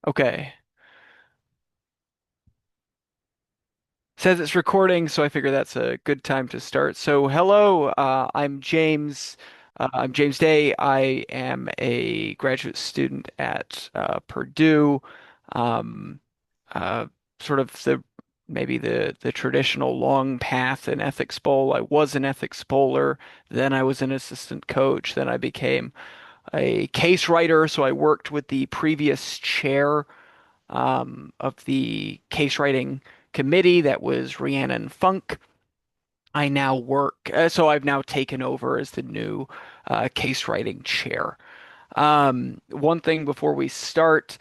Okay. Says it's recording, so I figure that's a good time to start. So, hello, I'm James. I'm James Day. I am a graduate student at Purdue. Um, uh, sort of the maybe the traditional long path in ethics bowl. I was an ethics bowler, then I was an assistant coach, then I became a case writer. So I worked with the previous chair of the case writing committee that was Rhiannon Funk. I now work, so I've now taken over as the new case writing chair. One thing before we start,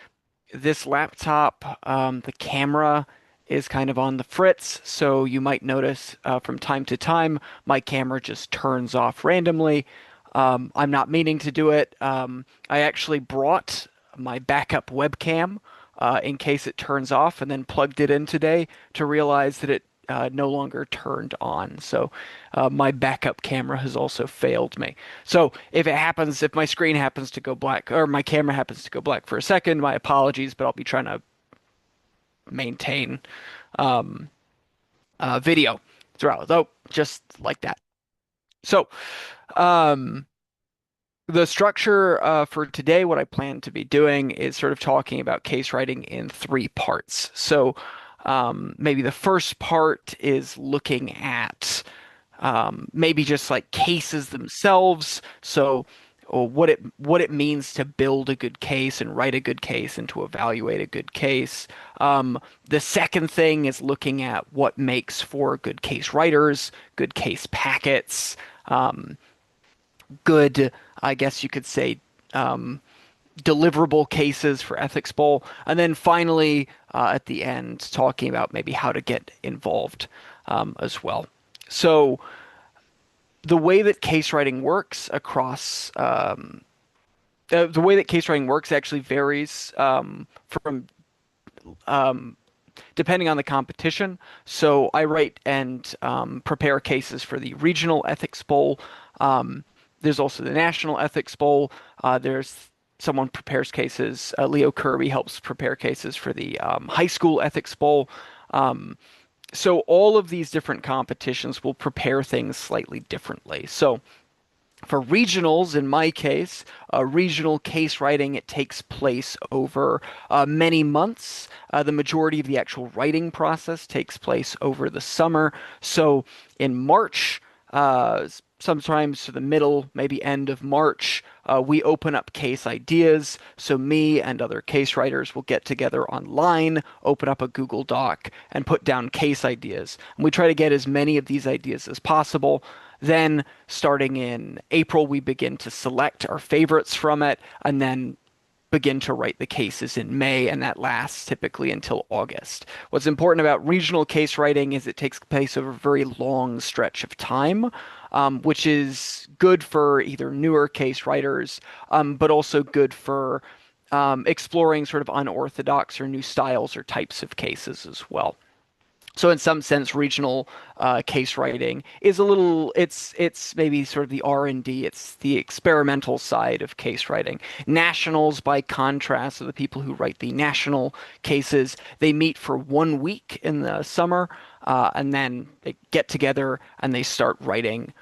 this laptop, the camera is kind of on the fritz, so you might notice from time to time my camera just turns off randomly. I'm not meaning to do it. I actually brought my backup webcam in case it turns off and then plugged it in today to realize that it no longer turned on. So my backup camera has also failed me. So if my screen happens to go black or my camera happens to go black for a second, my apologies, but I'll be trying to maintain video throughout, though, just like that. So, um, the structure for today, what I plan to be doing is sort of talking about case writing in three parts. So, maybe the first part is looking at maybe just like cases themselves. So, or what it means to build a good case and write a good case and to evaluate a good case. The second thing is looking at what makes for good case writers, good case packets, good, I guess you could say, deliverable cases for Ethics Bowl, and then finally at the end talking about maybe how to get involved as well. So the way that case writing works across the way that case writing works actually varies from depending on the competition. So I write and prepare cases for the regional ethics bowl. There's also the national ethics bowl. There's someone prepares cases. Leo Kirby helps prepare cases for the high school ethics bowl. So all of these different competitions will prepare things slightly differently. So for regionals, in my case, regional case writing, it takes place over many months. The majority of the actual writing process takes place over the summer. So in March, sometimes to the middle, maybe end of March, we open up case ideas. So me and other case writers will get together online, open up a Google Doc, and put down case ideas. And we try to get as many of these ideas as possible. Then, starting in April, we begin to select our favorites from it and then begin to write the cases in May, and that lasts typically until August. What's important about regional case writing is it takes place over a very long stretch of time, which is good for either newer case writers, but also good for exploring sort of unorthodox or new styles or types of cases as well. So in some sense, regional case writing is a little, it's maybe sort of the R&D, it's the experimental side of case writing. Nationals, by contrast, are the people who write the national cases. They meet for 1 week in the summer, and then they get together and they start writing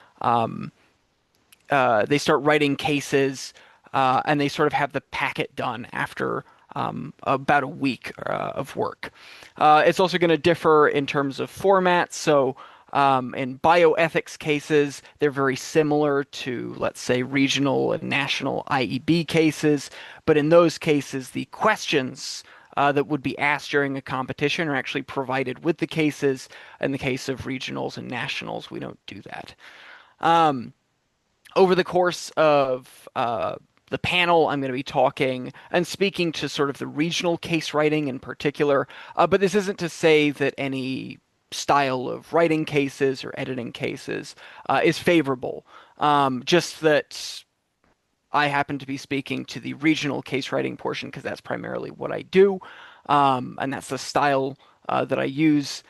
cases, and they sort of have the packet done after about a week of work. It's also going to differ in terms of formats. So, in bioethics cases, they're very similar to, let's say, regional and national IEB cases. But in those cases, the questions that would be asked during a competition are actually provided with the cases. In the case of regionals and nationals, we don't do that. Over the course of the panel, I'm going to be talking and speaking to sort of the regional case writing in particular. But this isn't to say that any style of writing cases or editing cases is favorable. Just that I happen to be speaking to the regional case writing portion because that's primarily what I do, and that's the style that I use.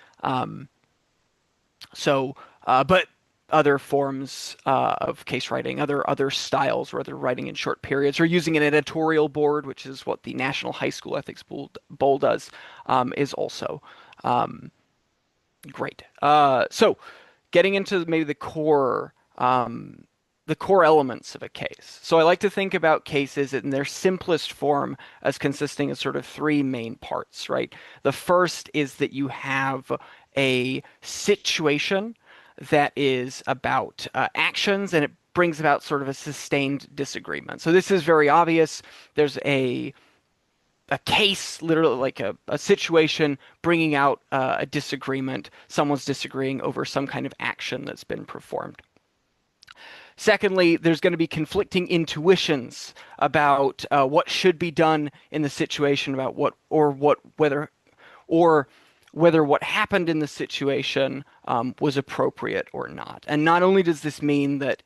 So, but other forms of case writing, other styles, or other writing in short periods, or using an editorial board, which is what the National High School Ethics Bowl does, is also um, great. So, getting into maybe the core elements of a case. So I like to think about cases in their simplest form as consisting of sort of three main parts, right? The first is that you have a situation that is about actions, and it brings about sort of a sustained disagreement. So this is very obvious. There's a case, literally like a situation bringing out a disagreement. Someone's disagreeing over some kind of action that's been performed. Secondly, there's going to be conflicting intuitions about what should be done in the situation, about or whether what happened in the situation was appropriate or not. And not only does this mean that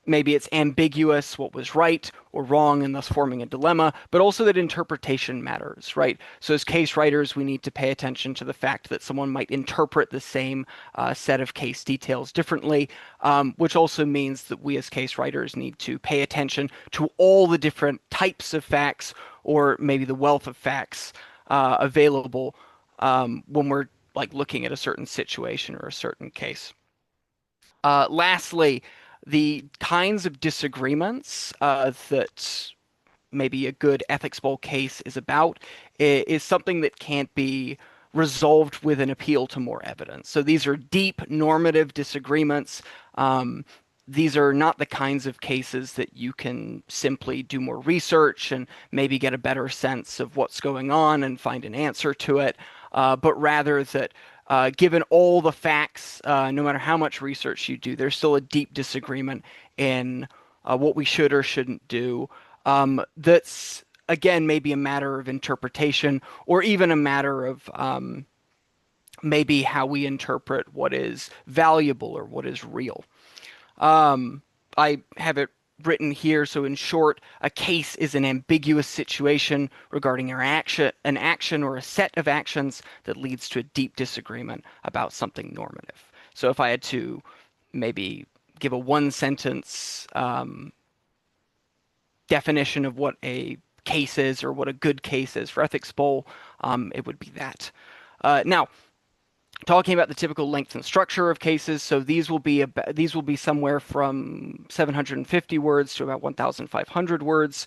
maybe it's ambiguous what was right or wrong and thus forming a dilemma, but also that interpretation matters, right? So as case writers, we need to pay attention to the fact that someone might interpret the same set of case details differently, which also means that we as case writers need to pay attention to all the different types of facts, or maybe the wealth of facts available when we're like looking at a certain situation or a certain case. Lastly, the kinds of disagreements that maybe a good ethics bowl case is about is something that can't be resolved with an appeal to more evidence. So these are deep normative disagreements. These are not the kinds of cases that you can simply do more research and maybe get a better sense of what's going on and find an answer to it, but rather that given all the facts, no matter how much research you do, there's still a deep disagreement in what we should or shouldn't do. That's, again, maybe a matter of interpretation, or even a matter of maybe how we interpret what is valuable or what is real. I have it written here. So in short, a case is an ambiguous situation regarding an action or a set of actions that leads to a deep disagreement about something normative. So if I had to maybe give a one sentence definition of what a case is, or what a good case is for Ethics Bowl, it would be that. Now, talking about the typical length and structure of cases, so these will be somewhere from 750 words to about 1,500 words.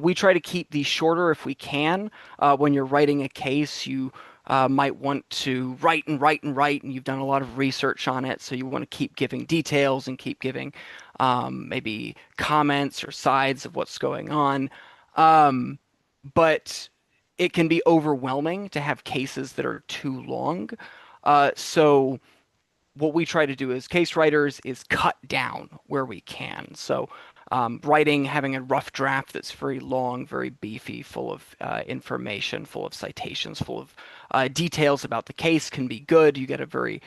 We try to keep these shorter if we can. When you're writing a case, you might want to write and write and write, and you've done a lot of research on it, so you want to keep giving details and keep giving maybe comments or sides of what's going on. But it can be overwhelming to have cases that are too long. So what we try to do as case writers is cut down where we can. So having a rough draft that's very long, very beefy, full of information, full of citations, full of details about the case can be good. You get a very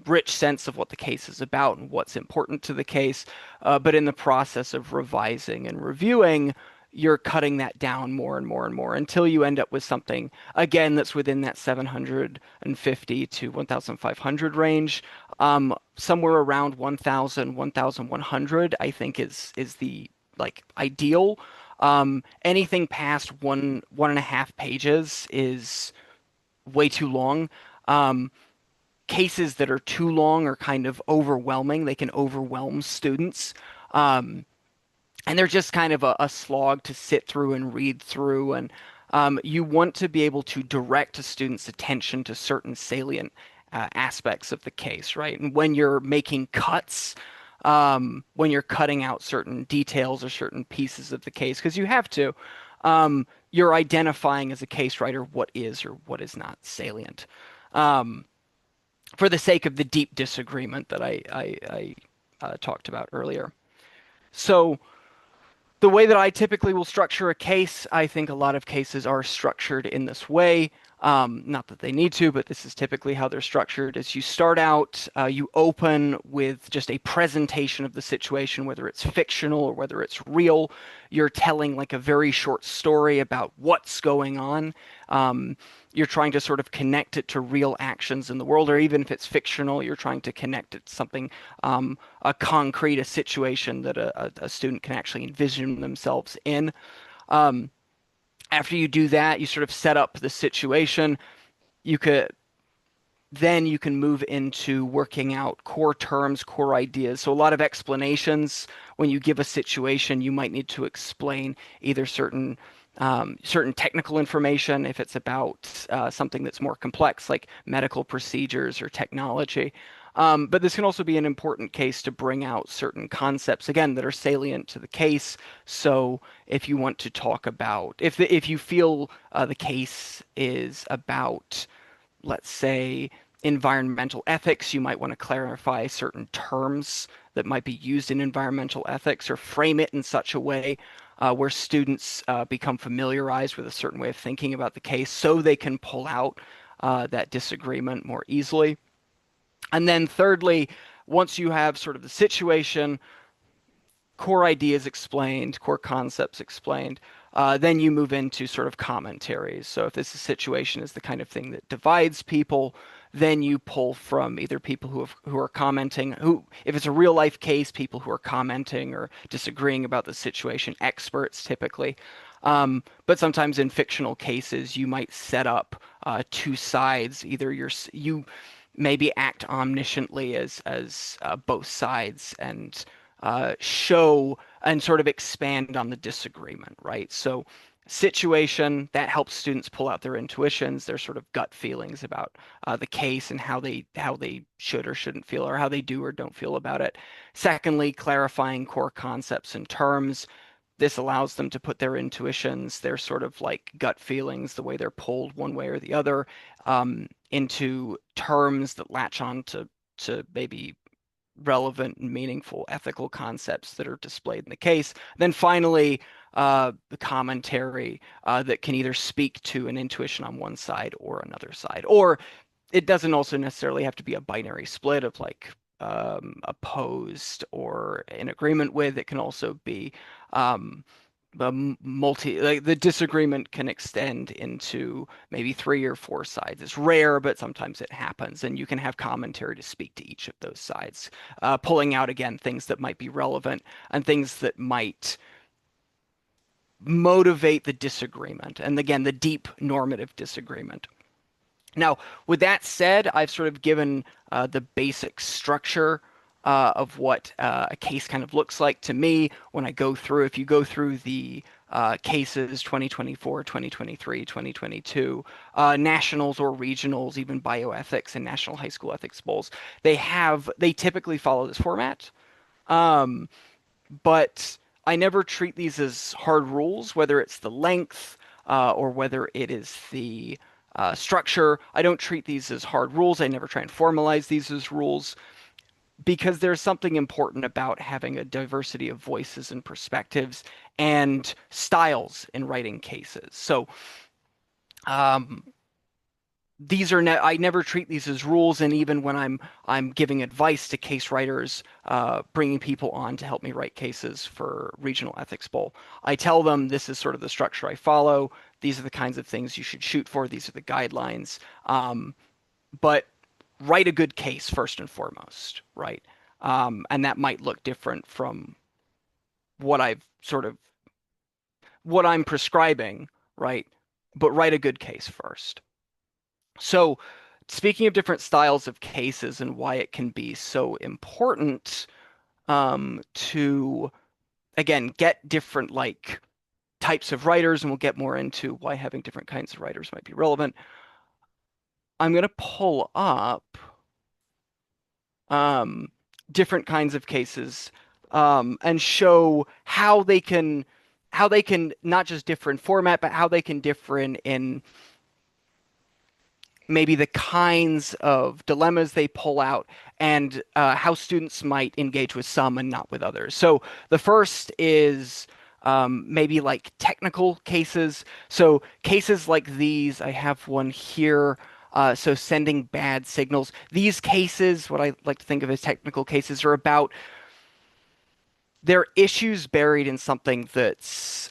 rich sense of what the case is about and what's important to the case. But in the process of revising and reviewing, you're cutting that down more and more and more until you end up with something, again, that's within that 750 to 1,500 range. Somewhere around 1,000, 1,100, I think is the like ideal. Anything past 1.5 pages is way too long. Cases that are too long are kind of overwhelming. They can overwhelm students. And they're just kind of a slog to sit through and read through. And you want to be able to direct a student's attention to certain salient aspects of the case, right? And when you're making cuts, when you're cutting out certain details or certain pieces of the case, because you have to, you're identifying as a case writer what is or what is not salient. For the sake of the deep disagreement that I talked about earlier. So the way that I typically will structure a case, I think a lot of cases are structured in this way. Not that they need to, but this is typically how they're structured. Is you start out, you open with just a presentation of the situation, whether it's fictional or whether it's real. You're telling like a very short story about what's going on. You're trying to sort of connect it to real actions in the world, or even if it's fictional, you're trying to connect it to something, a concrete, a situation that a student can actually envision themselves in. Um, After you do that, you sort of set up the situation. You could then you can move into working out core terms, core ideas. So a lot of explanations when you give a situation, you might need to explain either certain technical information if it's about something that's more complex, like medical procedures or technology. But this can also be an important case to bring out certain concepts, again, that are salient to the case. So if you want to talk about, if you feel the case is about, let's say, environmental ethics, you might want to clarify certain terms that might be used in environmental ethics or frame it in such a way where students become familiarized with a certain way of thinking about the case so they can pull out that disagreement more easily. And then thirdly, once you have sort of the situation, core ideas explained, core concepts explained, then you move into sort of commentaries. So if this situation is the kind of thing that divides people, then you pull from either people who are commenting, who if it's a real life case, people who are commenting or disagreeing about the situation, experts typically. But sometimes in fictional cases, you might set up two sides. Either you maybe act omnisciently as both sides and show and sort of expand on the disagreement, right? So situation that helps students pull out their intuitions, their sort of gut feelings about the case and how they should or shouldn't feel, or how they do or don't feel about it. Secondly, clarifying core concepts and terms. This allows them to put their intuitions, their sort of like gut feelings, the way they're pulled one way or the other, into terms that latch on to maybe relevant and meaningful ethical concepts that are displayed in the case. Then finally, the commentary that can either speak to an intuition on one side or another side. Or it doesn't also necessarily have to be a binary split of like opposed or in agreement with. It can also be like the disagreement can extend into maybe three or four sides. It's rare, but sometimes it happens, and you can have commentary to speak to each of those sides, pulling out again things that might be relevant and things that might motivate the disagreement, and again the deep normative disagreement. Now, with that said, I've sort of given the basic structure of what a case kind of looks like to me when I go through. If you go through the cases 2024, 2023, 2022, nationals or regionals, even bioethics and national high school ethics bowls, they typically follow this format. Um, but I never treat these as hard rules, whether it's the length or whether it is the structure. I don't treat these as hard rules. I never try and formalize these as rules because there's something important about having a diversity of voices and perspectives and styles in writing cases. So um, I never treat these as rules, and even when I'm giving advice to case writers, bringing people on to help me write cases for Regional Ethics Bowl, I tell them this is sort of the structure I follow. These are the kinds of things you should shoot for. These are the guidelines. But write a good case first and foremost, right? And that might look different from what I've sort of what I'm prescribing, right? But write a good case first. So, speaking of different styles of cases and why it can be so important to, again, get different like types of writers, and we'll get more into why having different kinds of writers might be relevant. I'm going to pull up um, different kinds of cases and show how they can not just differ in format, but how they can differ in maybe the kinds of dilemmas they pull out and how students might engage with some and not with others. So the first is maybe like technical cases. So cases like these, I have one here. So sending bad signals. These cases, what I like to think of as technical cases, are about there are issues buried in something that's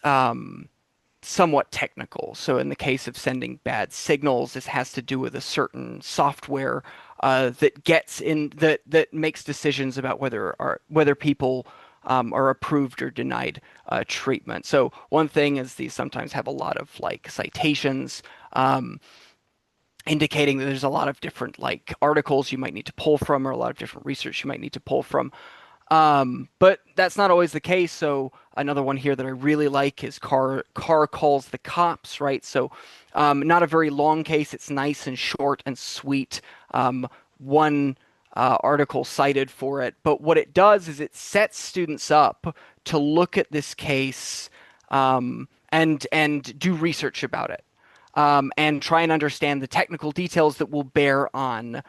somewhat technical. So in the case of sending bad signals, this has to do with a certain software that gets in that makes decisions about whether people are approved or denied treatment. So one thing is these sometimes have a lot of like citations. Indicating that there's a lot of different like articles you might need to pull from or a lot of different research you might need to pull from. But that's not always the case. So another one here that I really like is car calls the cops, right? So not a very long case. It's nice and short and sweet. One article cited for it, but what it does is it sets students up to look at this case and do research about it and try and understand the technical details that will bear on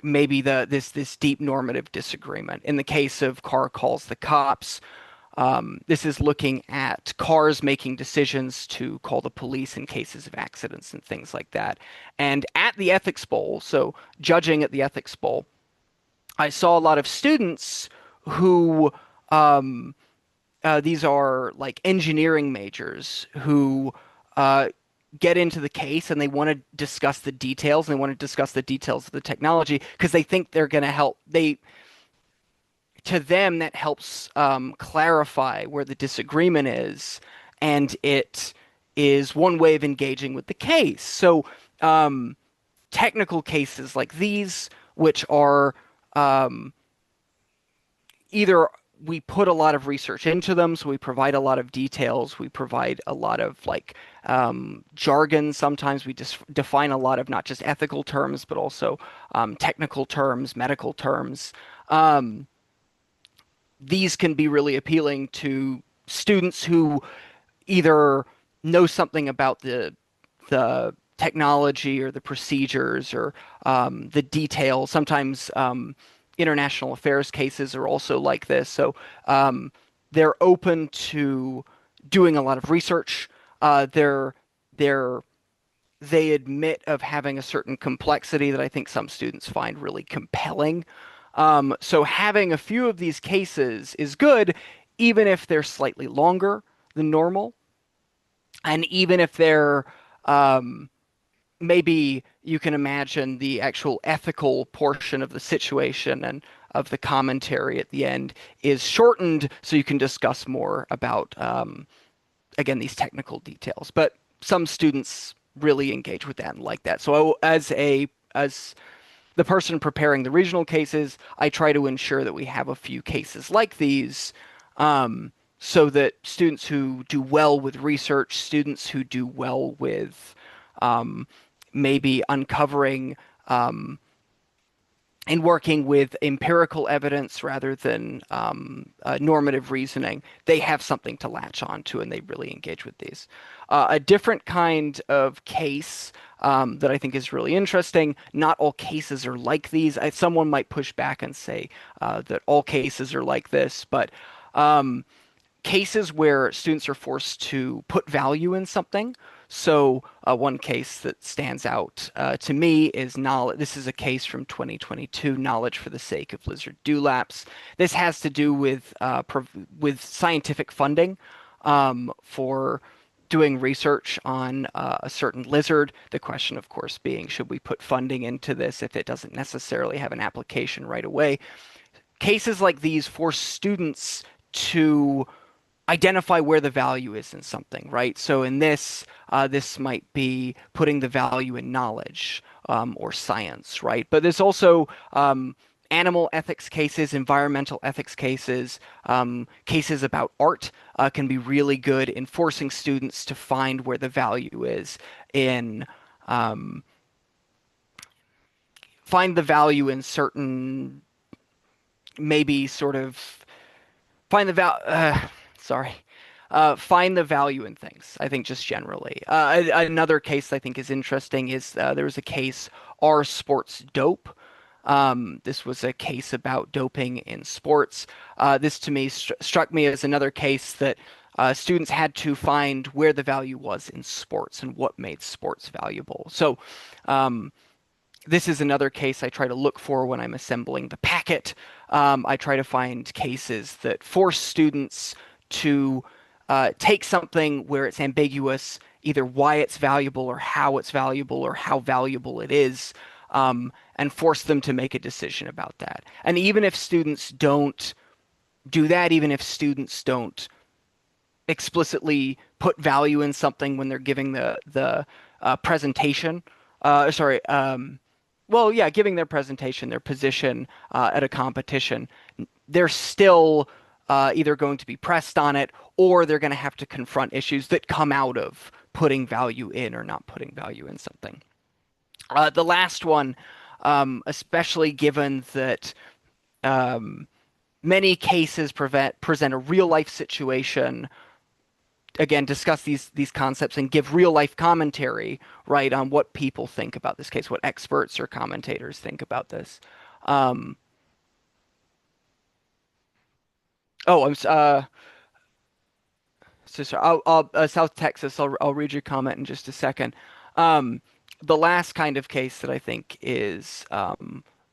maybe this deep normative disagreement. In the case of car calls the cops, this is looking at cars making decisions to call the police in cases of accidents and things like that. And at the ethics bowl, so judging at the ethics bowl, I saw a lot of students who these are like engineering majors who uh, get into the case and they want to discuss the details and they want to discuss the details of the technology because they think they're going to help. To them, that helps clarify where the disagreement is, and it is one way of engaging with the case. So, technical cases like these, which are either we put a lot of research into them, so we provide a lot of details, we provide a lot of like jargon. Sometimes we just define a lot of not just ethical terms, but also technical terms, medical terms. Um, these can be really appealing to students who either know something about the technology or the procedures or the details. Sometimes international affairs cases are also like this. So they're open to doing a lot of research. They're they admit of having a certain complexity that I think some students find really compelling. So having a few of these cases is good, even if they're slightly longer than normal, and even if they're maybe you can imagine the actual ethical portion of the situation and of the commentary at the end is shortened so you can discuss more about again these technical details. But some students really engage with that and like that. So as the person preparing the regional cases, I try to ensure that we have a few cases like these so that students who do well with research, students who do well with um, maybe uncovering and working with empirical evidence rather than normative reasoning, they have something to latch on to and they really engage with these. A different kind of case that I think is really interesting, not all cases are like these. Someone might push back and say that all cases are like this, but cases where students are forced to put value in something. So one case that stands out to me is knowledge. This is a case from 2022, knowledge for the sake of lizard dewlaps. This has to do with scientific funding for doing research on a certain lizard. The question, of course, being should we put funding into this if it doesn't necessarily have an application right away? Cases like these force students to identify where the value is in something, right? So in this, this might be putting the value in knowledge or science, right? But there's also animal ethics cases, environmental ethics cases, cases about art can be really good in forcing students to find where the value is in find the value in certain maybe sort of find the value. Sorry. Find the value in things, I think, just generally. Another case I think is interesting is there was a case, Are Sports Dope? This was a case about doping in sports. This to me struck me as another case that students had to find where the value was in sports and what made sports valuable. So um, this is another case I try to look for when I'm assembling the packet. I try to find cases that force students to take something where it's ambiguous, either why it's valuable or how valuable it is, and force them to make a decision about that. And even if students don't do that, even if students don't explicitly put value in something when they're giving the presentation, sorry, well, yeah, giving their presentation, their position at a competition, they're still either going to be pressed on it or they're going to have to confront issues that come out of putting value in or not putting value in something. The last one, especially given that um, many cases present a real life situation, again discuss these concepts and give real life commentary, right, on what people think about this case, what experts or commentators think about this. Um, oh, so sorry. South Texas. I'll read your comment in just a second. Um, the last kind of case that I think is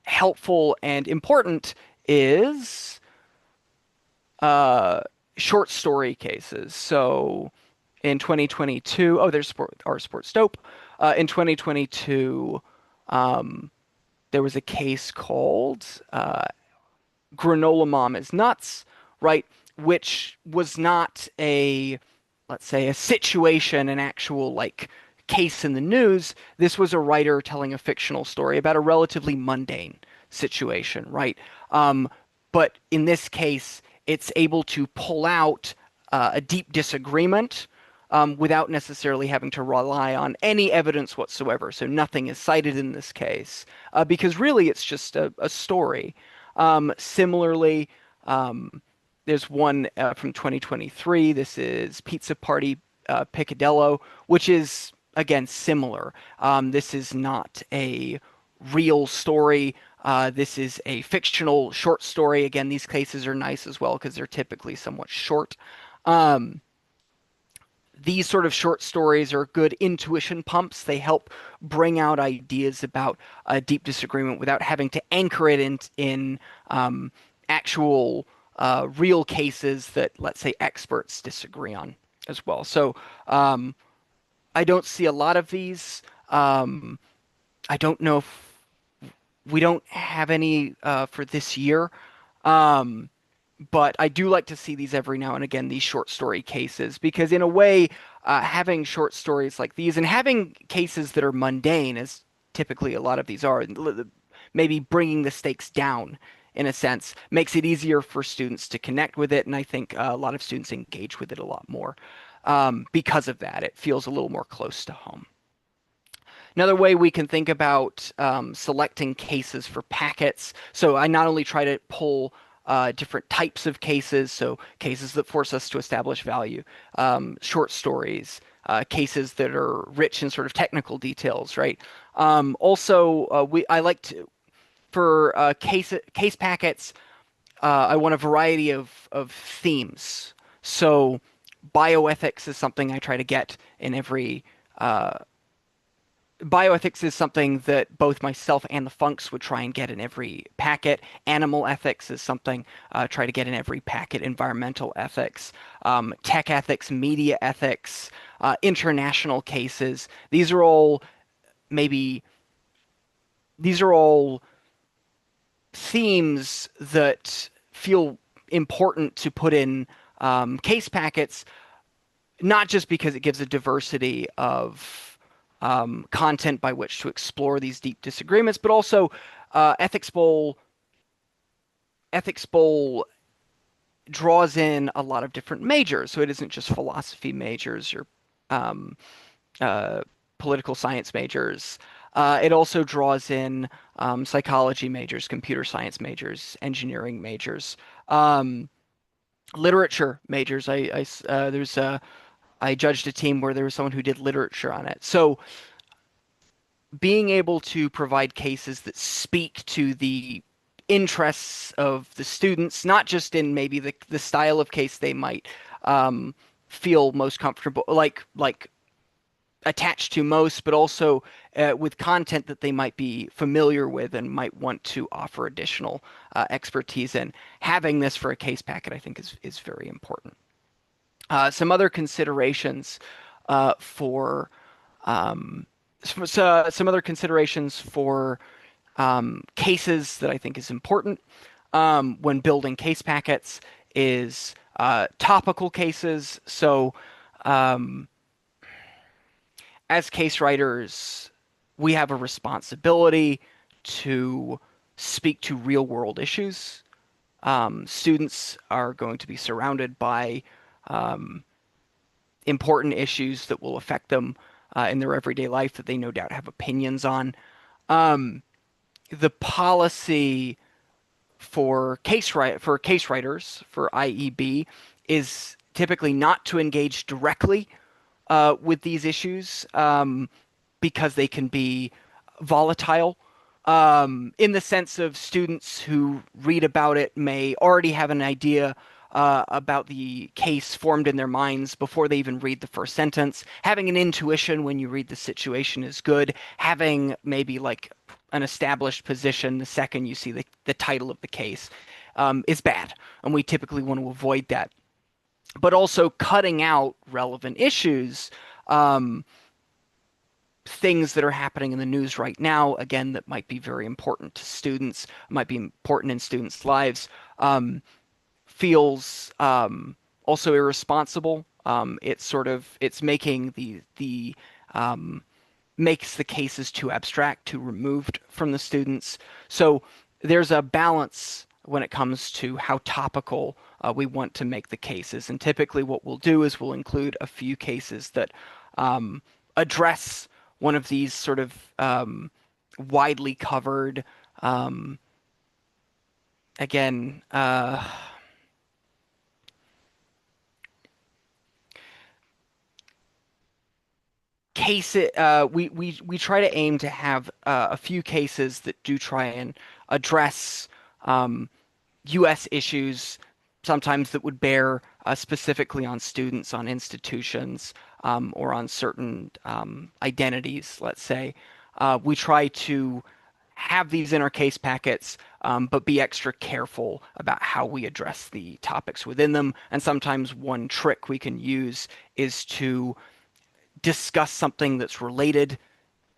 helpful and important is uh, short story cases. So in 2022, oh, there's our sports dope. In 2022, um, there was a case called Granola Mom is Nuts, right? Which was not a, let's say, a situation, an actual like case in the news. This was a writer telling a fictional story about a relatively mundane situation, right? Um, but in this case, it's able to pull out a deep disagreement without necessarily having to rely on any evidence whatsoever. So nothing is cited in this case because really it's just a story. Similarly, um, there's one from 2023. This is Pizza Party Picadillo, which is again similar. This is not a real story. This is a fictional short story. Again, these cases are nice as well because they're typically somewhat short. Um, these sort of short stories are good intuition pumps. They help bring out ideas about a deep disagreement without having to anchor it in actual real cases that, let's say, experts disagree on as well. So I don't see a lot of these. I don't know if we don't have any for this year. Um, but I do like to see these every now and again, these short story cases, because in a way, having short stories like these and having cases that are mundane, as typically a lot of these are, maybe bringing the stakes down in a sense, makes it easier for students to connect with it. And I think a lot of students engage with it a lot more because of that. It feels a little more close to home. Another way we can think about selecting cases for packets. So I not only try to pull different types of cases, so cases that force us to establish value, short stories, cases that are rich in sort of technical details, right? Also, I like to for case packets. I want a variety of themes. So bioethics is something I try to get in every bioethics is something that both myself and the Funks would try and get in every packet. Animal ethics is something try to get in every packet. Environmental ethics, tech ethics, media ethics, international cases. Maybe these are all themes that feel important to put in case packets, not just because it gives a diversity of content by which to explore these deep disagreements, but also Ethics Bowl. Ethics Bowl draws in a lot of different majors, so it isn't just philosophy majors or um, uh, political science majors. It also draws in psychology majors, computer science majors, engineering majors, um, literature majors. I judged a team where there was someone who did literature on it. So being able to provide cases that speak to the interests of the students, not just in maybe the style of case they might um, feel most comfortable, like attached to most, but also with content that they might be familiar with and might want to offer additional expertise in. Having this for a case packet, I think, is very important. Some other considerations for some other considerations for cases that I think is important when building case packets is topical cases. So, um, as case writers, we have a responsibility to speak to real world issues. Students are going to be surrounded by important issues that will affect them in their everyday life that they no doubt have opinions on. The policy for case writers for IEB is typically not to engage directly with these issues because they can be volatile. In the sense of students who read about it may already have an idea about the case formed in their minds before they even read the first sentence. Having an intuition when you read the situation is good. Having maybe like an established position the second you see the title of the case is bad, and we typically want to avoid that. But also cutting out relevant issues, um, things that are happening in the news right now, again, that might be very important to students, might be important in students' lives, feels also irresponsible. It's making the makes the cases too abstract, too removed from the students. So there's a balance when it comes to how topical we want to make the cases. And typically, what we'll do is we'll include a few cases that address one of these sort of widely covered, um, again, we try to aim to have a few cases that do try and address um, U.S. issues, sometimes that would bear specifically on students, on institutions, or on certain identities, let's say. We try to have these in our case packets, but be extra careful about how we address the topics within them. And sometimes one trick we can use is to discuss something that's related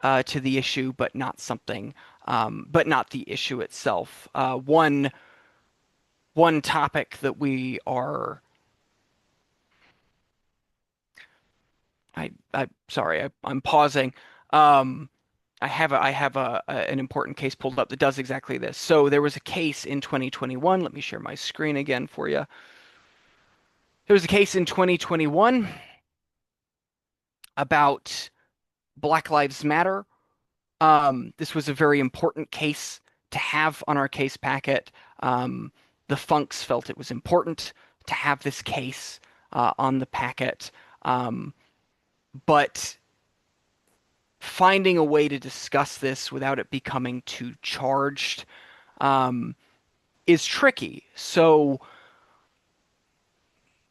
to the issue, but not the issue itself. One topic that we are I sorry, I'm pausing. Um, I have an important case pulled up that does exactly this. So there was a case in 2021. Let me share my screen again for you. There was a case in 2021 about Black Lives Matter. This was a very important case to have on our case packet. The Funks felt it was important to have this case on the packet. Um, but finding a way to discuss this without it becoming too charged um, is tricky. So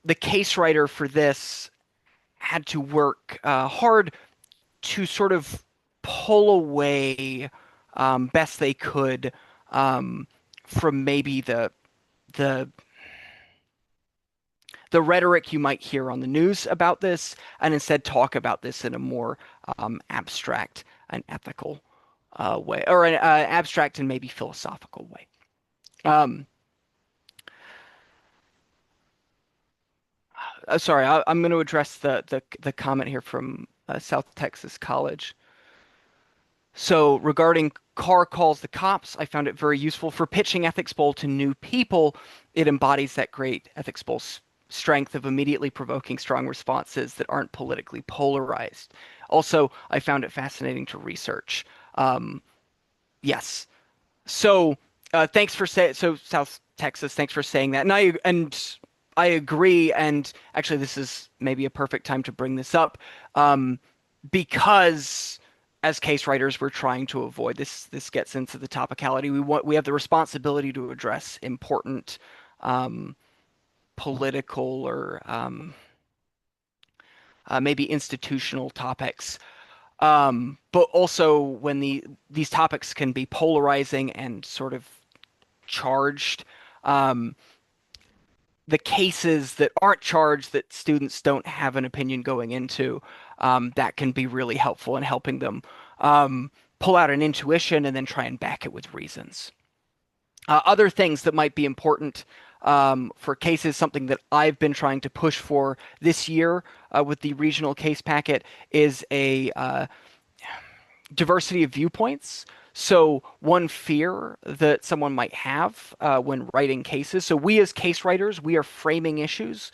the case writer for this had to work hard to sort of pull away best they could from maybe the the rhetoric you might hear on the news about this, and instead talk about this in a more abstract and ethical way, or an abstract and maybe philosophical way. Um, Sorry, I'm going to address the comment here from South Texas College. So regarding Carr calls the cops, I found it very useful for pitching Ethics Bowl to new people. It embodies that great Ethics Bowl strength of immediately provoking strong responses that aren't politically polarized. Also, I found it fascinating to research. Um, yes. So thanks for saying so South Texas. Thanks for saying that. I agree. And actually, this is maybe a perfect time to bring this up because as case writers, we're trying to avoid this. This gets into the topicality. We have the responsibility to address important um, political or maybe institutional topics. But also when these topics can be polarizing and sort of charged, um, the cases that aren't charged that students don't have an opinion going into, that can be really helpful in helping them um, pull out an intuition and then try and back it with reasons. Other things that might be important for cases, something that I've been trying to push for this year with the regional case packet is a diversity of viewpoints. So one fear that someone might have when writing cases. So we as case writers, we are framing issues.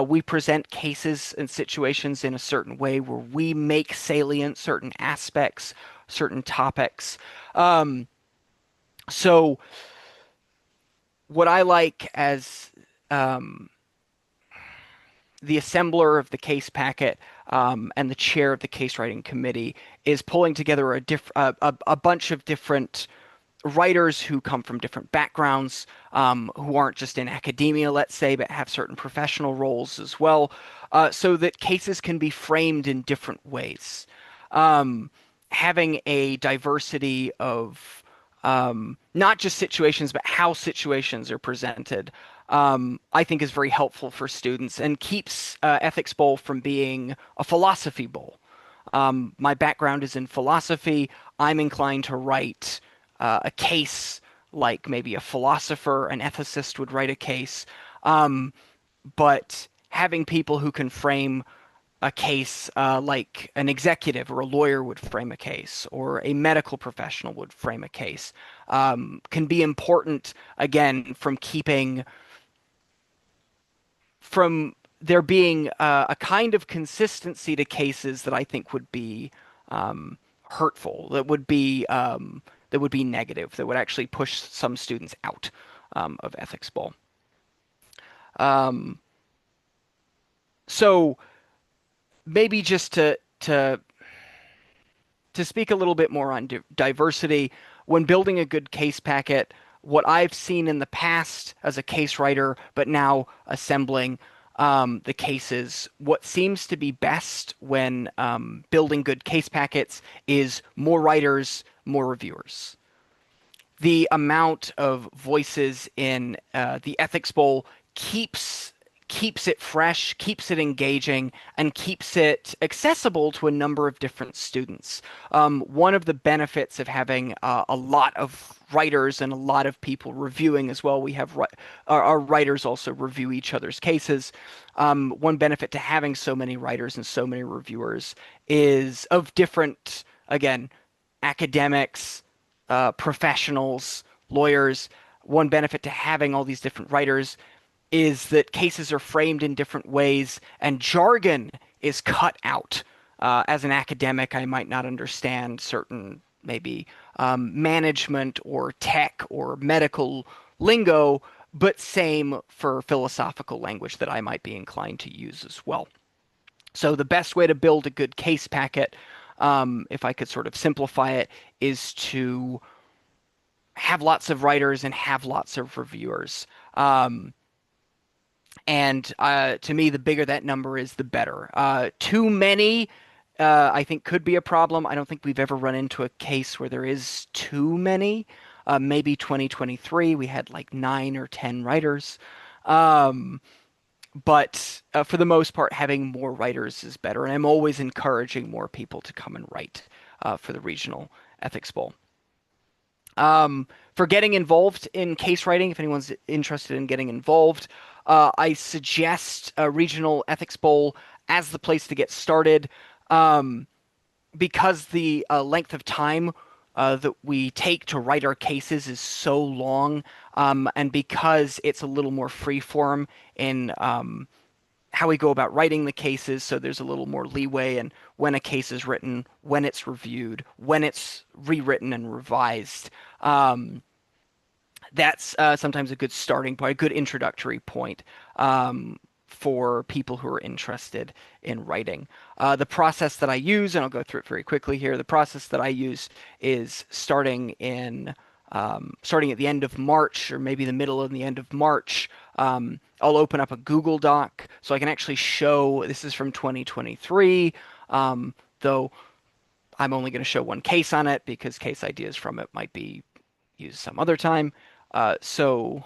We present cases and situations in a certain way where we make salient certain aspects, certain topics. Um, so what I like as um, the assembler of the case packet and the chair of the case writing committee is pulling together a bunch of different writers who come from different backgrounds, who aren't just in academia, let's say, but have certain professional roles as well, so that cases can be framed in different ways. Having a diversity of not just situations, but how situations are presented, I think is very helpful for students and keeps Ethics Bowl from being a philosophy bowl. My background is in philosophy. I'm inclined to write a case like maybe a philosopher, an ethicist would write a case. Um, but having people who can frame a case like an executive or a lawyer would frame a case, or a medical professional would frame a case, can be important, again, from there being a kind of consistency to cases that I think would be hurtful, that would be negative, that would actually push some students out of Ethics Bowl. Um, so maybe just to speak a little bit more on diversity, when building a good case packet, what I've seen in the past as a case writer, but now assembling the cases, what seems to be best when building good case packets is more writers, more reviewers. The amount of voices in the Ethics Bowl keeps it fresh, keeps it engaging, and keeps it accessible to a number of different students. One of the benefits of having a lot of writers and a lot of people reviewing as well, we have our writers also review each other's cases. One benefit to having so many writers and so many reviewers is of different, again, academics, professionals, lawyers. One benefit to having all these different writers is that cases are framed in different ways and jargon is cut out. As an academic, I might not understand certain maybe management or tech or medical lingo, but same for philosophical language that I might be inclined to use as well. So the best way to build a good case packet, if I could sort of simplify it, is to have lots of writers and have lots of reviewers. And to me, the bigger that number is, the better. Too many, I think, could be a problem. I don't think we've ever run into a case where there is too many. Maybe 2023, we had like 9 or 10 writers. Um, but for the most part, having more writers is better. And I'm always encouraging more people to come and write for the Regional Ethics Bowl. For getting involved in case writing, if anyone's interested in getting involved, I suggest a Regional Ethics Bowl as the place to get started, um, because the length of time that we take to write our cases is so long, and because it's a little more free form in how we go about writing the cases, so there's a little more leeway in when a case is written, when it's reviewed, when it's rewritten and revised. That's sometimes a good starting point, a good introductory point for people who are interested in writing. The process that I use, and I'll go through it very quickly here, the process that I use is starting at the end of March or maybe the middle and the end of March. I'll open up a Google Doc so I can actually show this is from 2023, though I'm only going to show one case on it because case ideas from it might be used some other time. So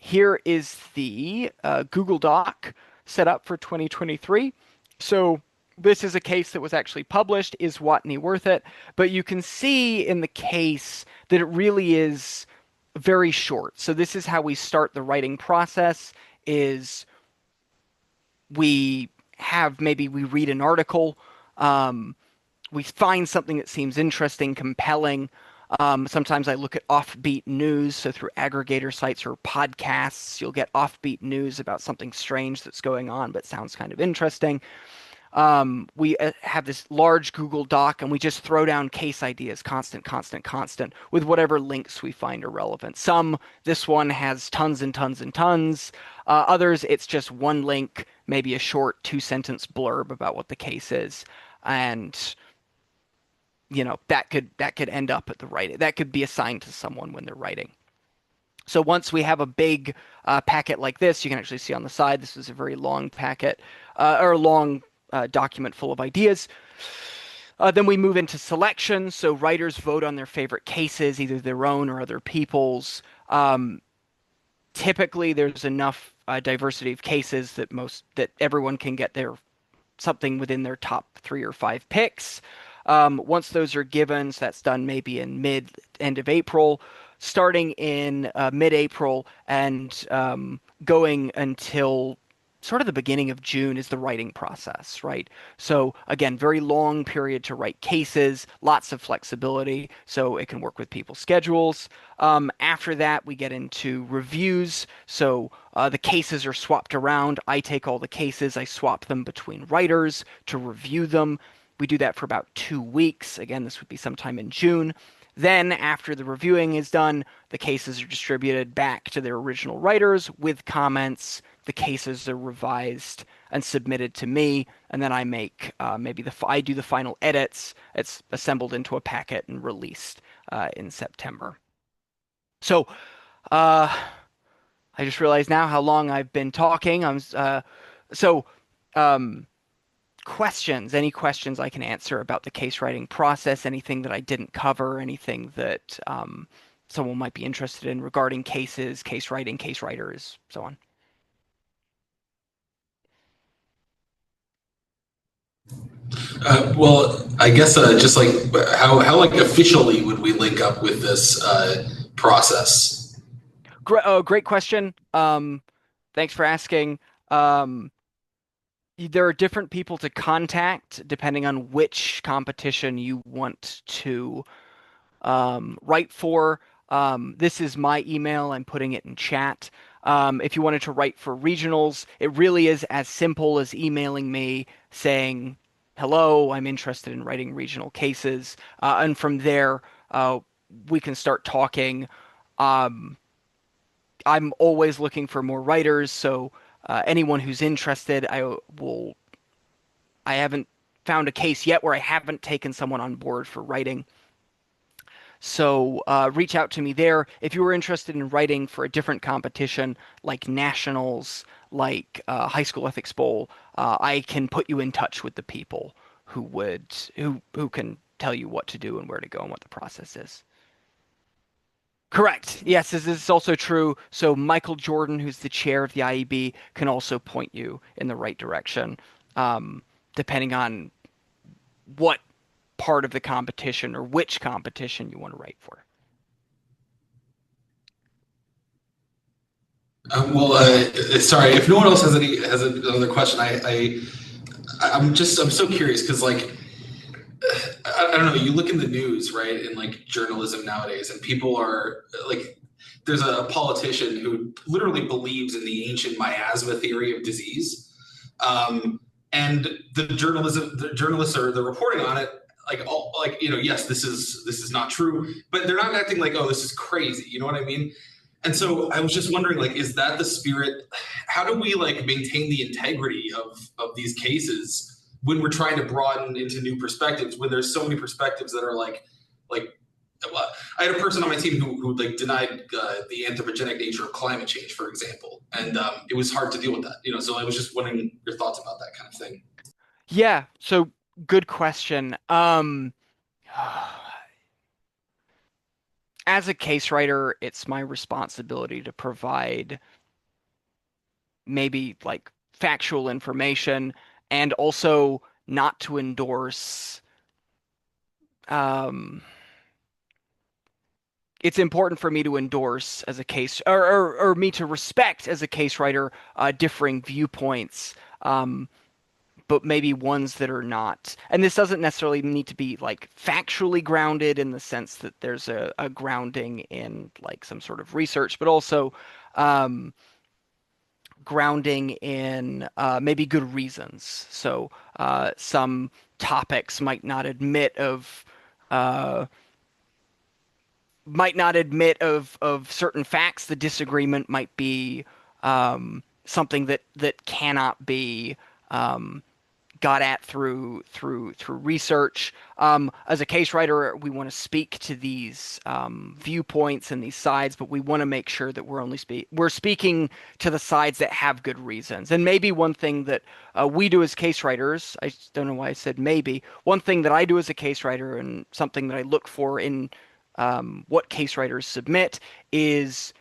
here is the Google Doc set up for 2023. So this is a case that was actually published. Is Watney worth it? But you can see in the case that it really is very short. So this is how we start the writing process is maybe we read an article, we find something that seems interesting, compelling. Sometimes I look at offbeat news. So through aggregator sites or podcasts, you'll get offbeat news about something strange that's going on, but sounds kind of interesting. We have this large Google Doc and we just throw down case ideas, constant, with whatever links we find are relevant. This one has tons and tons and tons. Others, it's just one link, maybe a short 2-sentence blurb about what the case is. And that could end up at the writing. That could be assigned to someone when they're writing. So once we have a big packet like this, you can actually see on the side, this is a very long packet, or a long document full of ideas. Then we move into selection. So writers vote on their favorite cases, either their own or other people's. Typically, there's enough diversity of cases that everyone can get something within their top 3 or 5 picks. Once those are given, so that's done maybe in end of April, starting in mid-April and going until sort of the beginning of June is the writing process, right? So again, very long period to write cases, lots of flexibility, so it can work with people's schedules. After that, we get into reviews. So the cases are swapped around. I take all the cases, I swap them between writers to review them. We do that for about 2 weeks. Again, this would be sometime in June. Then, after the reviewing is done, the cases are distributed back to their original writers with comments. The cases are revised and submitted to me, and then I make I do the final edits. It's assembled into a packet and released in September. So, I just realized now how long I've been talking. Any questions I can answer about the case writing process, anything that I didn't cover, anything that someone might be interested in regarding cases, case writing, case writers, so on. Well, I guess just like how like officially would we link up with this process? Great question. Thanks for asking. There are different people to contact depending on which competition you want to write for. This is my email. I'm putting it in chat. If you wanted to write for regionals, it really is as simple as emailing me saying, hello, I'm interested in writing regional cases. And from there, we can start talking. I'm always looking for more writers, so anyone who's interested, I haven't found a case yet where I haven't taken someone on board for writing. So reach out to me there. If you were interested in writing for a different competition like nationals, like High School Ethics Bowl, I can put you in touch with the people who can tell you what to do and where to go and what the process is. Correct. Yes, this is also true. So Michael Jordan, who's the chair of the IEB, can also point you in the right direction, depending on what part of the competition or which competition you want to write for. Sorry, if no one else has another question, I'm so curious because like I don't know, you look in the news, right, in like journalism nowadays, and people are like, there's a politician who literally believes in the ancient miasma theory of disease, and the journalists are the reporting on it like all like yes, this is not true, but they're not acting like, oh, this is crazy, you know what I mean? And so I was just wondering, like, is that the spirit? How do we like maintain the integrity of these cases when we're trying to broaden into new perspectives? When there's so many perspectives that are like well, I had a person on my team who like denied the anthropogenic nature of climate change, for example, and it was hard to deal with that. So I was just wondering your thoughts about that kind of thing. Yeah, so good question. As a case writer, it's my responsibility to provide maybe like factual information and also not to endorse um it's important for me to endorse as a case or me to respect as a case writer differing viewpoints, um but maybe ones that are not. And this doesn't necessarily need to be like factually grounded in the sense that there's a grounding in like some sort of research, but also um, grounding in maybe good reasons. So some topics uh, might not admit of certain facts. The disagreement might be something that cannot be um, got at through research. As a case writer, we want to speak to these viewpoints and these sides, but we want to make sure that we're speaking to the sides that have good reasons. And maybe one thing that we do as case writers, I don't know why I said maybe, one thing that I do as a case writer and something that I look for in what case writers submit is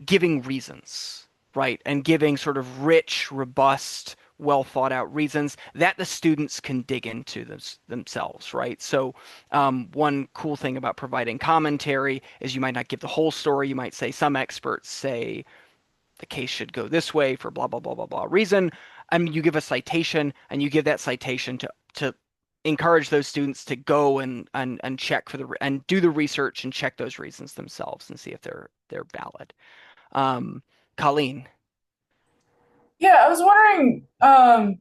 giving reasons, right? And giving sort of rich, robust, well thought out reasons that the students can dig into themselves, right? So, one cool thing about providing commentary is you might not give the whole story. You might say some experts say the case should go this way for blah blah blah blah blah reason. I mean, you give a citation and you give that citation to encourage those students to go and check for and do the research and check those reasons themselves and see if they're valid. Um, Colleen. Yeah, I was wondering, I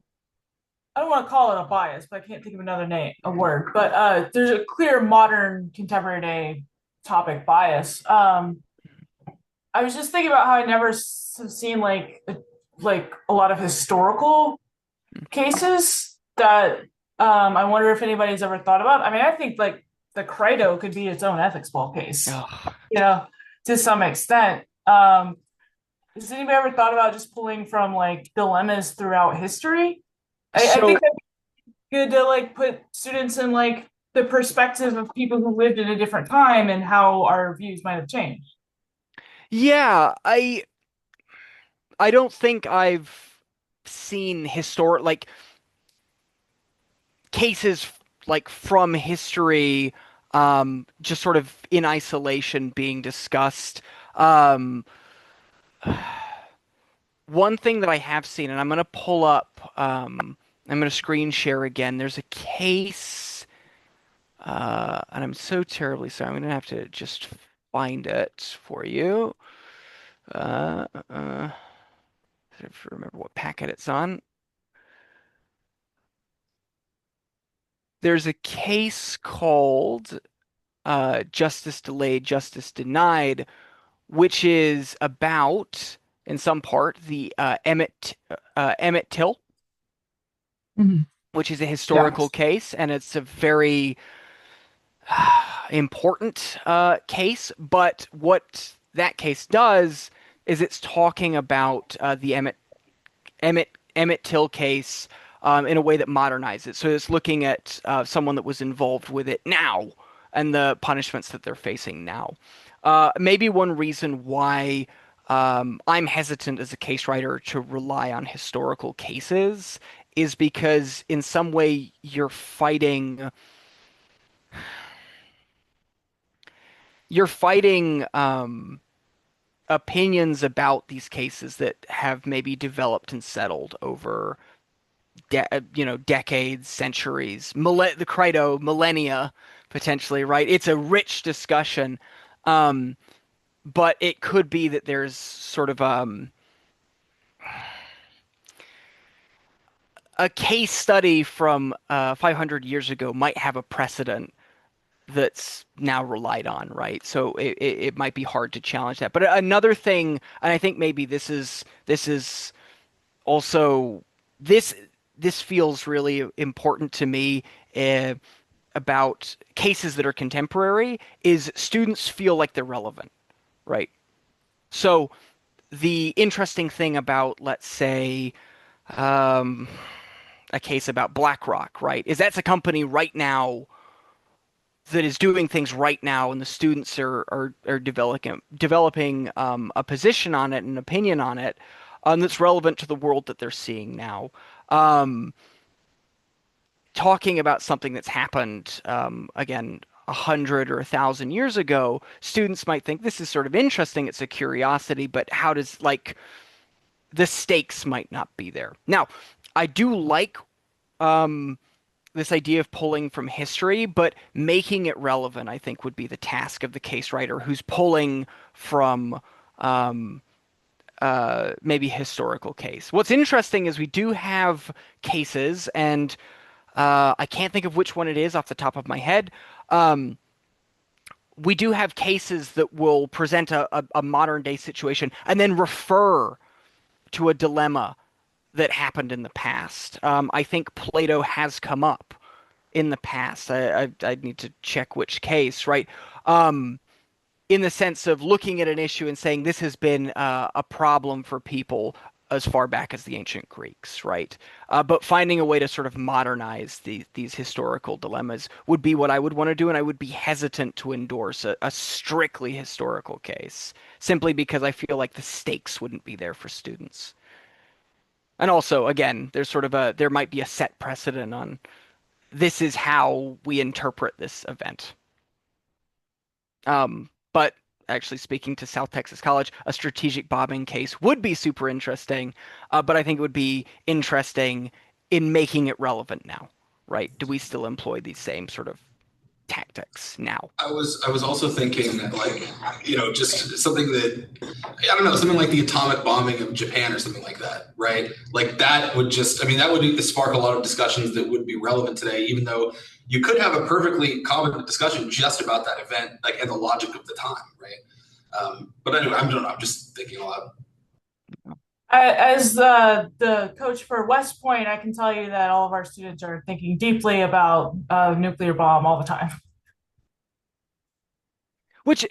don't want to call it a bias, but I can't think of another name, a word. But there's a clear modern contemporary day topic bias. I was just thinking about how I never have seen like a lot of historical cases that I wonder if anybody's ever thought about. I mean, I think like the Credo could be its own ethics ball case, Oh, you know, to some extent. Has anybody ever thought about just pulling from like dilemmas throughout history? I so think that'd be good to like put students in like the perspective of people who lived in a different time and how our views might have changed. yeah, I don't think I've seen historic like cases like from history just sort of in isolation being discussed. Um, One thing that I have seen, and I'm going to pull up, I'm going to screen share again. There's a case, and I'm so terribly sorry. I'm going to have to just find it for you. Uh, uh, if I remember what packet it's on. There's a case called Justice Delayed, Justice Denied, which is about, in some part, the Emmett Till, Mhm. which is a historical Yes. case, and it's a very important case. But what that case does is it's talking about the Emmett Till case in a way that modernizes it. So it's looking at someone that was involved with it now and the punishments that they're facing now. Maybe one reason why I'm hesitant as a case writer to rely on historical cases is because in some way you're fighting opinions about these cases that have maybe developed and settled over decades, centuries, the credo, millennia, potentially, right? It's a rich discussion, um, but it could be that there's sort of a case study from 500 years ago might have a precedent that's now relied on, right? So it might be hard to challenge that. But another thing, and I think maybe this is also this this feels really important to me uh, about cases that are contemporary is students feel like they're relevant, right? So the interesting thing about, let's say, um, a case about BlackRock, right, is that's a company right now that is doing things right now, and the students are developing a position on it, an opinion on it, that's relevant to the world that they're seeing now. Um, Talking about something that's happened again 100 or 1,000 years ago, students might think this is sort of interesting. It's a curiosity, but how does like the stakes might not be there. Now, I do like um, this idea of pulling from history, but making it relevant, I think, would be the task of the case writer who's pulling from um, maybe historical case. What's interesting is we do have cases, and I can't think of which one it is off the top of my head. Um, we do have cases that will present a modern day situation and then refer to a dilemma that happened in the past. I think Plato has come up in the past. I need to check which case, right? Um, in the sense of looking at an issue and saying this has been a problem for people as far back as the ancient Greeks, right? But finding a way to sort of modernize these historical dilemmas would be what I would want to do, and I would be hesitant to endorse a strictly historical case, simply because I feel like the stakes wouldn't be there for students. And also, again, there might be a set precedent on this is how we interpret this event. But actually, speaking to South Texas College, a strategic bombing case would be super interesting. But I think it would be interesting in making it relevant now, right? Do we still employ these same sort of tactics now? I was also thinking that, like, just something that, I don't know, something like the atomic bombing of Japan or something like that, right? Like that would just, I mean, that would spark a lot of discussions that would be relevant today, even though you could have a perfectly competent discussion just about that event, like, and the logic of the time, right? But anyway, I don't know. I'm just thinking a lot. As the coach for West Point, I can tell you that all of our students are thinking deeply about nuclear bomb all the time. Which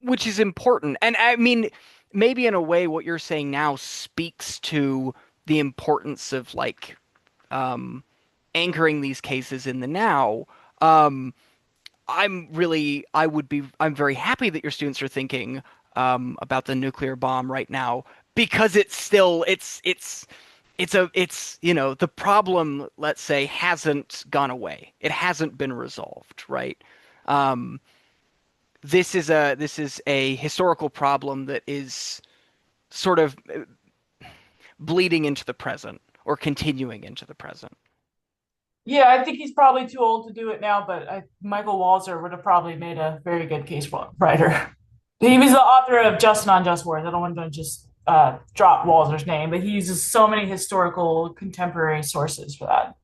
which is important. And I mean, maybe in a way, what you're saying now speaks to the importance of like um, anchoring these cases in the now. Um, I'm very happy that your students are thinking about the nuclear bomb right now because it's still, the problem, let's say, hasn't gone away. It hasn't been resolved, right? Um, this is a historical problem that is sort of bleeding into the present or continuing into the present. Yeah, I think he's probably too old to do it now, but Michael Walzer would have probably made a very good case writer. He was the author of Just and Unjust Wars. I don't want to just drop Walzer's name, but he uses so many historical contemporary sources for that.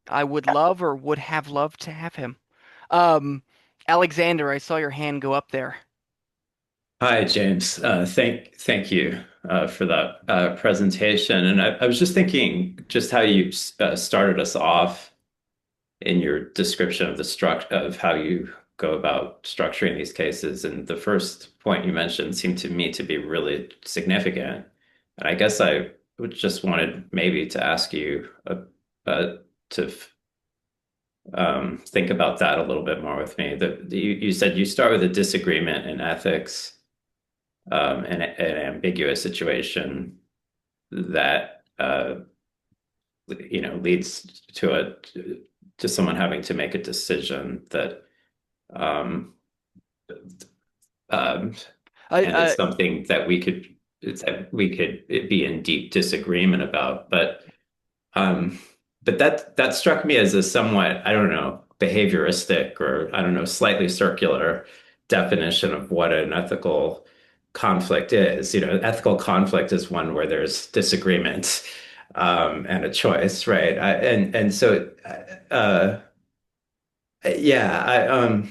I would love or would have loved to have him. Um, Alexander, I saw your hand go up there. Hi, James. Thank you for that presentation. And I was just thinking just how you started us off in your description of the struct of how you go about structuring these cases. And the first point you mentioned seemed to me to be really significant. And I guess I would just wanted maybe to ask you to think about that a little bit more with me. You said you start with a disagreement in ethics, an ambiguous situation that leads to someone having to make a decision that um, um, I, and it's something that we could be in deep disagreement about. Um, but that struck me as a somewhat, I don't know, behavioristic or I don't know, slightly circular definition of what an ethical conflict is. Ethical conflict is one where there's disagreement and a choice, right? And so, yeah,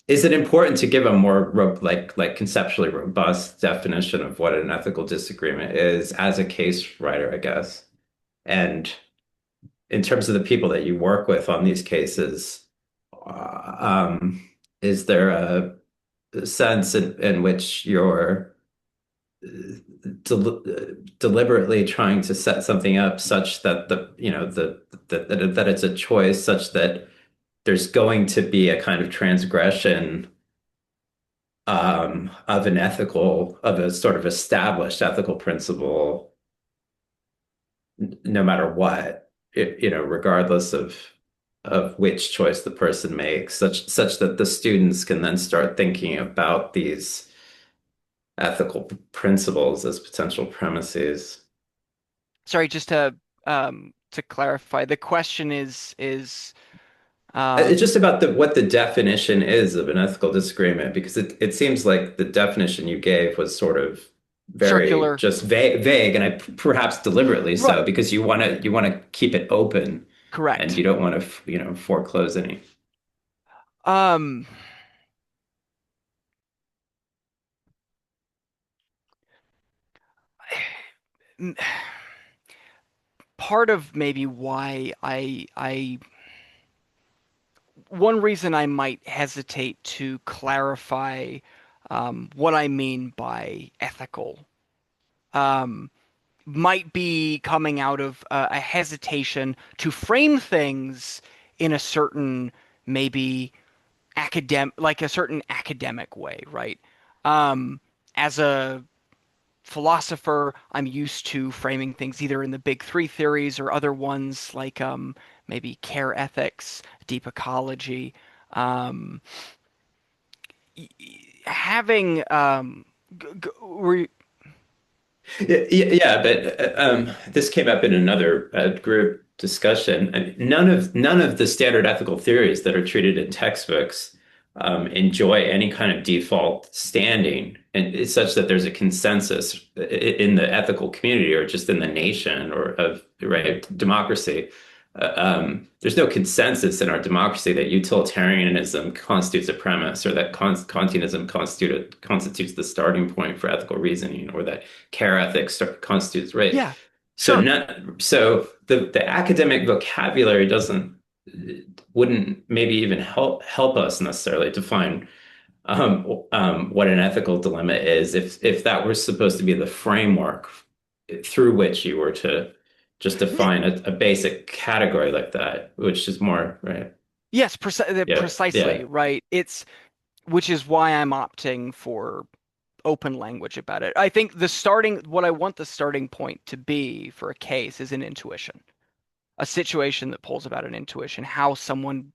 is it important to give a more like conceptually robust definition of what an ethical disagreement is as a case writer, I guess? And in terms of the people that you work with on these cases, is there a sense in which you're deliberately trying to set something up such that that it's a choice such that there's going to be a kind of transgression of a sort of established ethical principle, no matter what, regardless of which choice the person makes, such that the students can then start thinking about these ethical principles as potential premises. Sorry, just to clarify, the question is It's just um, about what the definition is of an ethical disagreement, because it seems like the definition you gave was sort of very circular. just vague, and perhaps deliberately Right, so, because you want to keep it open, and correct. you don't want to foreclose any. Um, Part of maybe why I one reason I might hesitate to clarify what I mean by ethical um, might be coming out of a hesitation to frame things in a certain maybe like a certain academic way, right? Um, as a philosopher, I'm used to framing things either in the big three theories or other ones like maybe care ethics, deep ecology. Um, Having Yeah, but this came up in another group discussion. None of the standard ethical theories that are treated in textbooks enjoy any kind of default standing, and it's such that there's a consensus in the ethical community or just in the nation or of right democracy. There's no consensus in our democracy that utilitarianism constitutes a premise, or that Kantianism constitutes the starting point for ethical reasoning, or that care ethics constitutes, right. yeah, So sure. not so the academic vocabulary doesn't wouldn't maybe even help us necessarily define what an ethical dilemma is, if that were supposed to be the framework through which you were to just define a basic category like that, which is more right. Yes, Yeah, precisely, yeah. right. It's which is why I'm opting for open language about it. I think what I want the starting point to be for a case is an intuition, a situation that pulls about an intuition, how someone,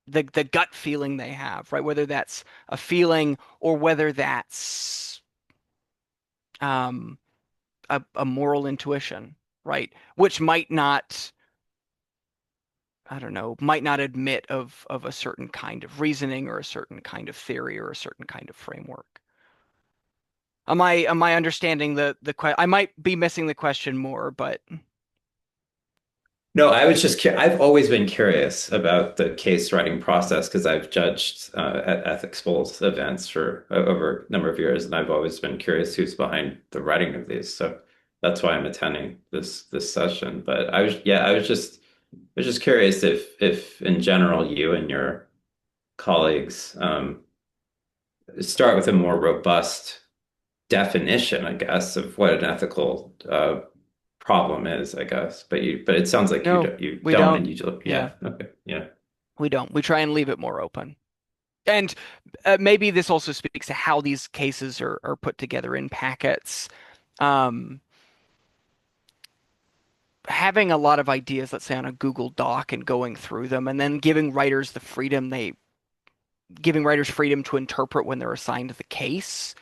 the gut feeling they have, right? Whether that's a feeling or whether that's um, a moral intuition, right? Which might not, I don't know, might not admit of a certain kind of reasoning or a certain kind of theory or a certain kind of framework. Am I understanding the question? I might be missing the question more, but No, I was just I've always been curious about the case writing process because I've judged at Ethics Bowls events for over a number of years, and I've always been curious who's behind the writing of these. So that's why I'm attending this session. But I was just curious if in general you and your colleagues start with a more robust definition, I guess, of what an ethical problem is, I guess. But it sounds like no, you we don't, don't. and you Yeah, yeah, okay, yeah. we don't. We try and leave it more open. And maybe this also speaks to how these cases are put together in packets. Um, Having a lot of ideas, let's say on a Google Doc and going through them, and then giving writers freedom to interpret when they're assigned the case.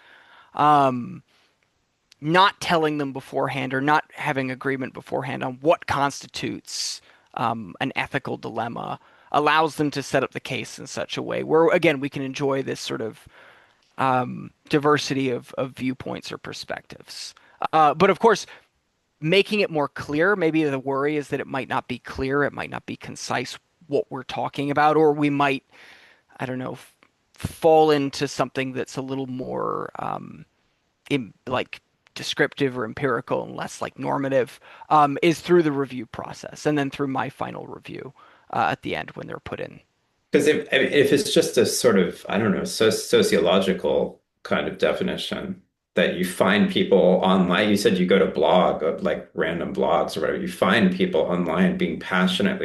Um, Not telling them beforehand or not having agreement beforehand on what constitutes an ethical dilemma allows them to set up the case in such a way where, again, we can enjoy this sort of diversity of viewpoints or perspectives. But of course, making it more clear, maybe the worry is that it might not be clear, it might not be concise what we're talking about, or we might, I don't know, fall into something that's a little more like descriptive or empirical and less like normative, is through the review process and then through my final review at the end when they're put in. Because if it's just a sort of, I don't know, sociological kind of definition that you find people online, you said you go to like random blogs or whatever, you find people online being passionate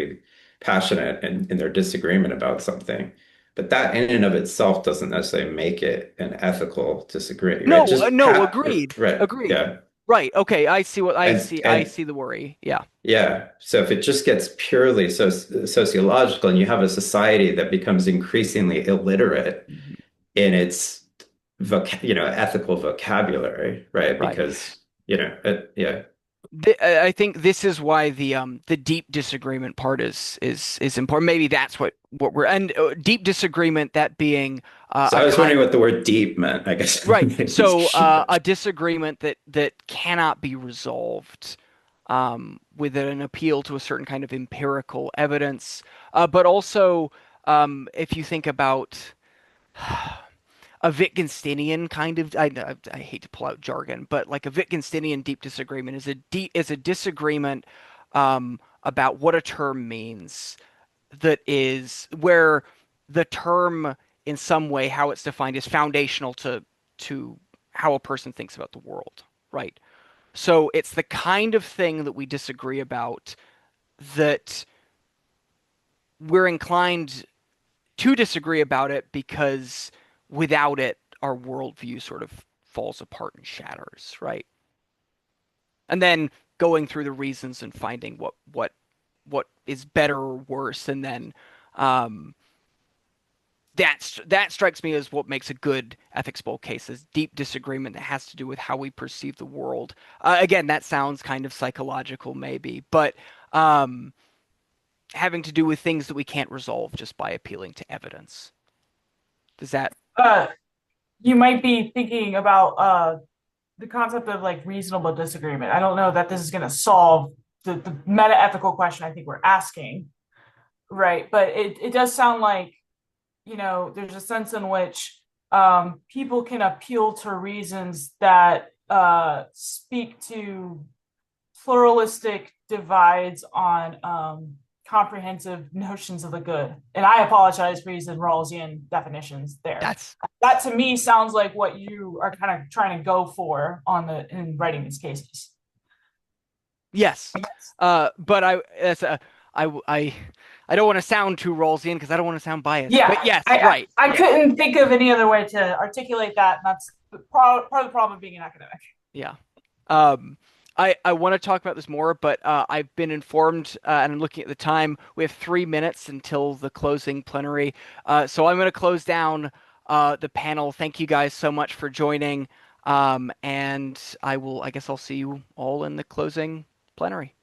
in their disagreement about something. But that in and of itself doesn't necessarily make it an ethical disagreement, right? No, Just no, agreed, right, agreed. yeah. Right. Okay, I see what I And see. I and see the worry. Yeah. yeah. So if it just gets purely sociological and you have a society that becomes increasingly illiterate Mhm. in its ethical vocabulary, right? Right. Because, yeah. I think this is why the deep disagreement part is important. Maybe that's what we're and deep disagreement, that being So a I was wondering kind. what the word deep meant, I guess. Right. So a disagreement that cannot be resolved with an appeal to a certain kind of empirical evidence, but also if you think about a Wittgensteinian kind of, I hate to pull out jargon, but like a Wittgensteinian deep disagreement is a disagreement about what a term means, that is where the term in some way how it's defined is foundational to how a person thinks about the world, right? So it's the kind of thing that we disagree about that we're inclined to disagree about it because without it, our worldview sort of falls apart and shatters, right? And then going through the reasons and finding what is better or worse, and then um, that strikes me as what makes a good ethics bowl case, is deep disagreement that has to do with how we perceive the world. Again, that sounds kind of psychological, maybe, but um, having to do with things that we can't resolve just by appealing to evidence. Does that? Uh, you might be thinking about the concept of like reasonable disagreement. I don't know that this is going to solve the meta ethical question I think we're asking, right? But it does sound like, there's a sense in which people can appeal to reasons that speak to pluralistic divides on comprehensive notions of the good. And I apologize for using Rawlsian definitions there. That's That to me sounds like what you are kind of trying to go for in writing these cases. Yes. But I don't want to sound too Rawlsian because I don't want to sound biased. Yeah, But yes, I, right. I couldn't think of any other way to articulate that. And that's part of the problem of being an academic. Yeah. Um, I want to talk about this more, but I've been informed, and I'm looking at the time. We have 3 minutes until the closing plenary. So I'm going to close down the panel. Thank you guys so much for joining. And I guess I'll see you all in the closing plenary.